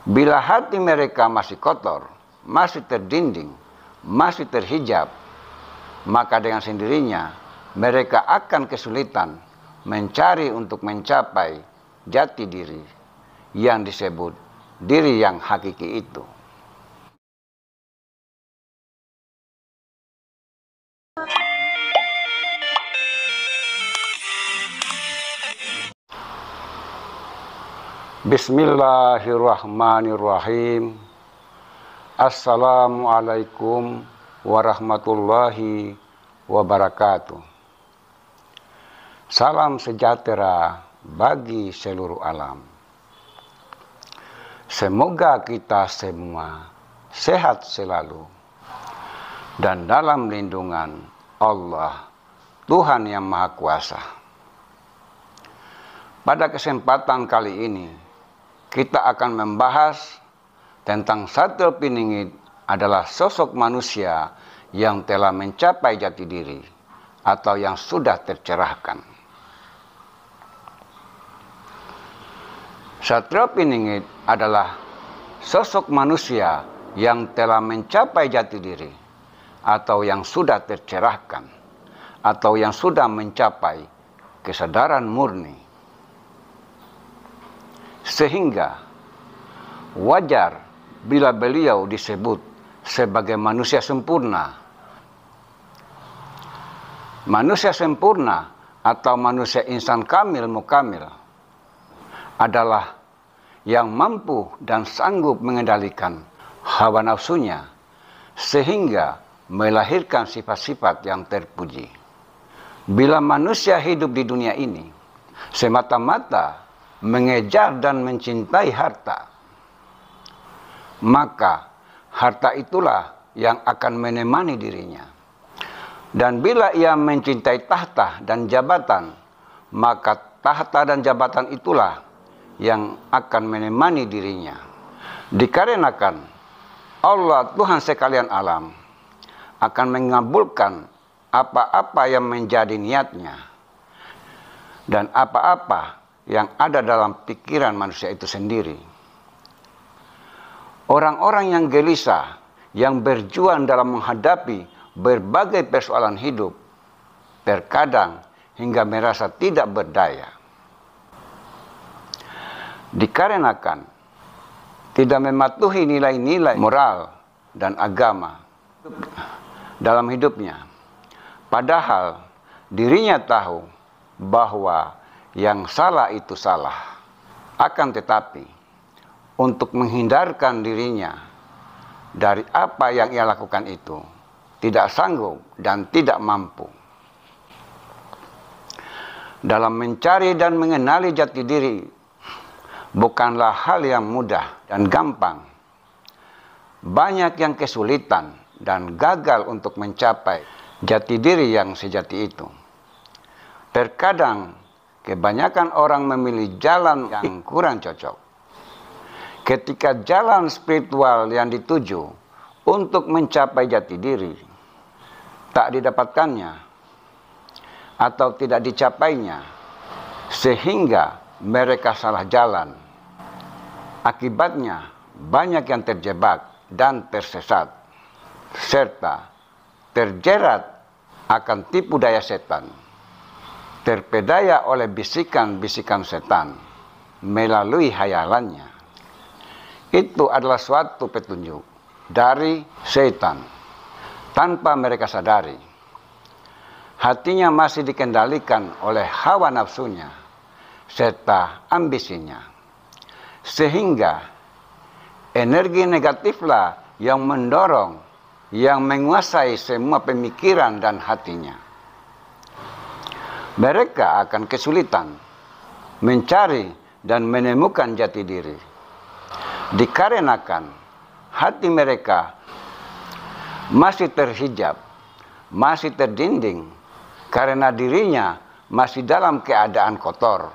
Bila hati mereka masih kotor, masih terdinding, masih terhijab, maka dengan sendirinya mereka akan kesulitan mencari untuk mencapai jati diri yang disebut diri yang hakiki itu. Bismillahirrahmanirrahim. Assalamualaikum warahmatullahi wabarakatuh. Salam sejahtera bagi seluruh alam. Semoga kita semua sehat selalu dan dalam lindungan Allah, Tuhan yang Maha Kuasa. Pada kesempatan kali ini, kita akan membahas tentang Satrio Piningit adalah sosok manusia yang telah mencapai jati diri atau yang sudah tercerahkan. Satrio Piningit adalah sosok manusia yang telah mencapai jati diri atau yang sudah tercerahkan atau yang sudah mencapai kesadaran murni. Sehingga wajar bila beliau disebut sebagai manusia sempurna. Manusia sempurna atau manusia insan kamil mukamil adalah yang mampu dan sanggup mengendalikan hawa nafsunya sehingga melahirkan sifat-sifat yang terpuji. Bila manusia hidup di dunia ini semata-mata mengejar dan mencintai harta, maka harta itulah yang akan menemani dirinya. Dan bila ia mencintai tahta dan jabatan, maka tahta dan jabatan itulah yang akan menemani dirinya. Dikarenakan Allah Tuhan sekalian alam akan mengabulkan apa-apa yang menjadi niatnya dan apa-apa yang ada dalam pikiran manusia itu sendiri. Orang-orang yang gelisah, yang berjuang dalam menghadapi berbagai persoalan hidup, terkadang hingga merasa tidak berdaya. Dikarenakan tidak mematuhi nilai-nilai moral dan agama dalam hidupnya. Padahal dirinya tahu bahwa yang salah itu salah. Akan tetapi, untuk menghindarkan dirinya dari apa yang ia lakukan itu, tidak sanggup dan tidak mampu. Dalam mencari dan mengenali jati diri, bukanlah hal yang mudah dan gampang. Banyak yang kesulitan dan gagal untuk mencapai jati diri yang sejati itu. Terkadang kebanyakan orang memilih jalan yang kurang cocok. Ketika jalan spiritual yang dituju untuk mencapai jati diri tak didapatkannya atau tidak dicapainya, sehingga mereka salah jalan. Akibatnya banyak yang terjebak dan tersesat, serta terjerat akan tipu daya setan, terpedaya oleh bisikan-bisikan setan melalui hayalannya. Itu adalah suatu petunjuk dari setan tanpa mereka sadari. Hatinya masih dikendalikan oleh hawa nafsunya serta ambisinya, sehingga energi negatiflah yang mendorong, yang menguasai semua pemikiran dan hatinya. Mereka akan kesulitan mencari dan menemukan jati diri, dikarenakan hati mereka masih terhijab, masih terdinding, karena dirinya masih dalam keadaan kotor.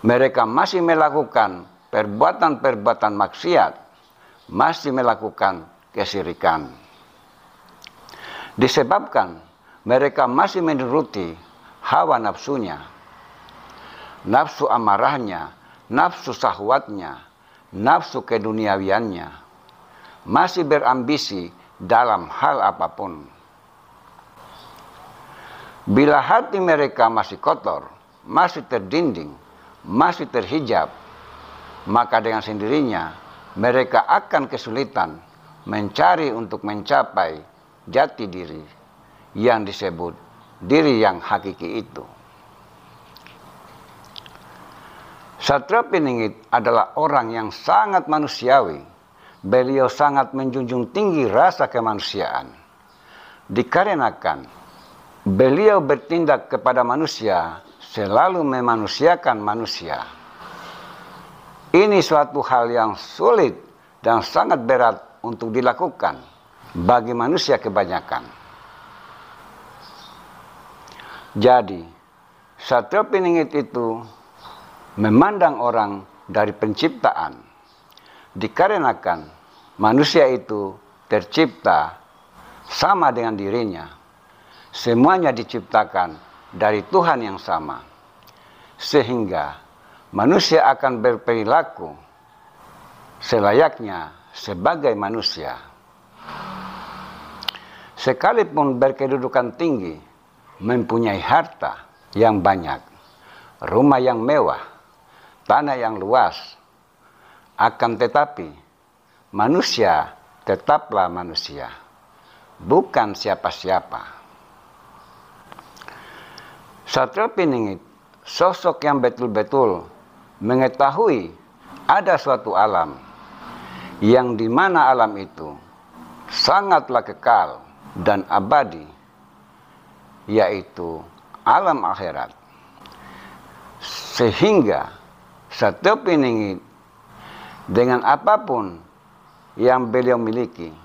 Mereka masih melakukan perbuatan-perbuatan maksiat, masih melakukan kesyirikan. Disebabkan mereka masih menuruti hawa nafsunya, nafsu amarahnya, nafsu syahwatnya, nafsu keduniawiannya, masih berambisi dalam hal apapun. Bila hati mereka masih kotor, masih terdinding, masih terhijab, maka dengan sendirinya mereka akan kesulitan mencari untuk mencapai jati diri yang disebut diri yang hakiki itu. Satria Piningit adalah orang yang sangat manusiawi. Beliau sangat menjunjung tinggi rasa kemanusiaan. Dikarenakan beliau bertindak kepada manusia, selalu memanusiakan manusia. Ini suatu hal yang sulit dan sangat berat untuk dilakukan bagi manusia kebanyakan. Jadi, Satria Piningit itu memandang orang dari penciptaan, dikarenakan manusia itu tercipta sama dengan dirinya. Semuanya diciptakan dari Tuhan yang sama, sehingga manusia akan berperilaku selayaknya sebagai manusia. Sekalipun berkedudukan tinggi, mempunyai harta yang banyak, rumah yang mewah, tanah yang luas, akan tetapi manusia tetaplah manusia, bukan siapa-siapa. Satria Piningit sosok yang betul-betul mengetahui ada suatu alam yang dimana alam itu sangatlah kekal dan abadi, yaitu alam akhirat. Sehingga Satria Piningit dengan apapun yang beliau miliki,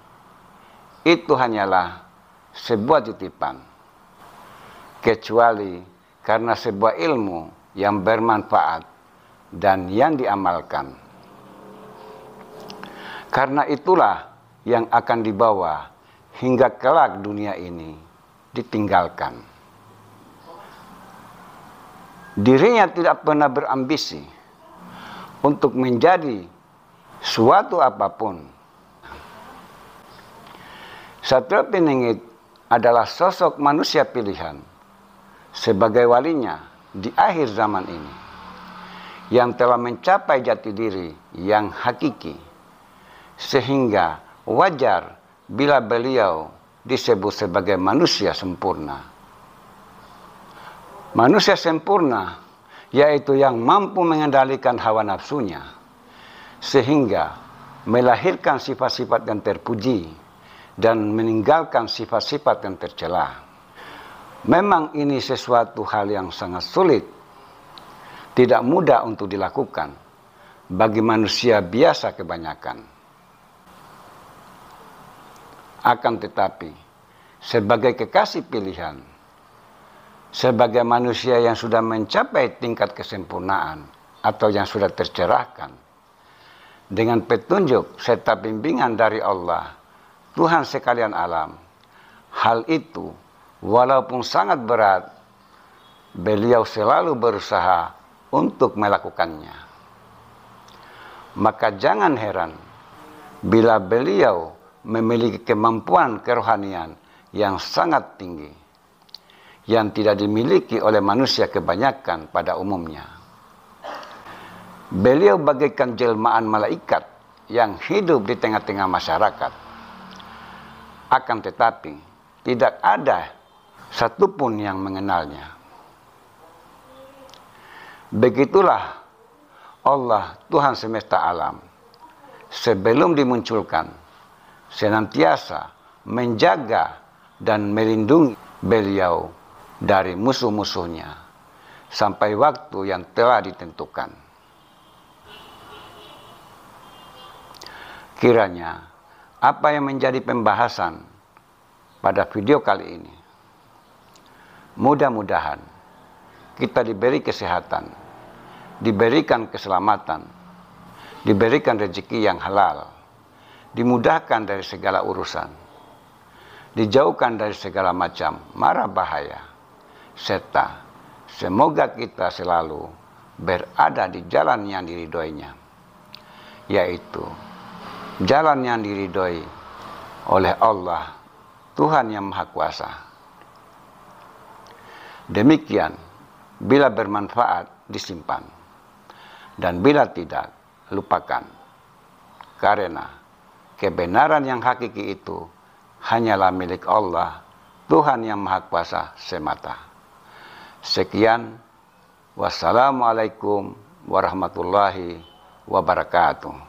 itu hanyalah sebuah titipan, kecuali karena sebuah ilmu yang bermanfaat dan yang diamalkan. Karena itulah yang akan dibawa hingga kelak dunia ini ditinggalkan. Dirinya tidak pernah berambisi untuk menjadi suatu apapun. Satria Piningit adalah sosok manusia pilihan sebagai walinya di akhir zaman ini, yang telah mencapai jati diri yang hakiki, sehingga wajar bila beliau disebut sebagai manusia sempurna. Manusia sempurna yaitu yang mampu mengendalikan hawa nafsunya, sehingga melahirkan sifat-sifat yang terpuji dan meninggalkan sifat-sifat yang tercela. Memang ini sesuatu hal yang sangat sulit, tidak mudah untuk dilakukan bagi manusia biasa kebanyakan. Akan tetapi, sebagai kekasih pilihan, sebagai manusia yang sudah mencapai tingkat kesempurnaan atau yang sudah tercerahkan dengan petunjuk serta bimbingan dari Allah, Tuhan sekalian alam, hal itu walaupun sangat berat, beliau selalu berusaha untuk melakukannya. Maka jangan heran bila beliau memiliki kemampuan kerohanian yang sangat tinggi, yang tidak dimiliki oleh manusia kebanyakan pada umumnya. Beliau bagaikan jelmaan malaikat yang hidup di tengah-tengah masyarakat. Akan tetapi, tidak ada satupun yang mengenalnya. Begitulah Allah Tuhan semesta alam, sebelum dimunculkan, senantiasa menjaga dan melindungi beliau dari musuh-musuhnya sampai waktu yang telah ditentukan. Kiranya apa yang menjadi pembahasan pada video kali ini, mudah-mudahan kita diberi kesehatan, diberikan keselamatan, diberikan rezeki yang halal, dimudahkan dari segala urusan, dijauhkan dari segala macam mara bahaya, serta semoga kita selalu berada di jalan yang diridhoinya, yaitu jalan yang diridhoi oleh Allah, Tuhan yang Maha Kuasa. Demikian, bila bermanfaat disimpan, dan bila tidak, lupakan. Karena kebenaran yang hakiki itu hanyalah milik Allah, Tuhan yang Maha Kuasa semata. Sekian, wassalamualaikum warahmatullahi wabarakatuh.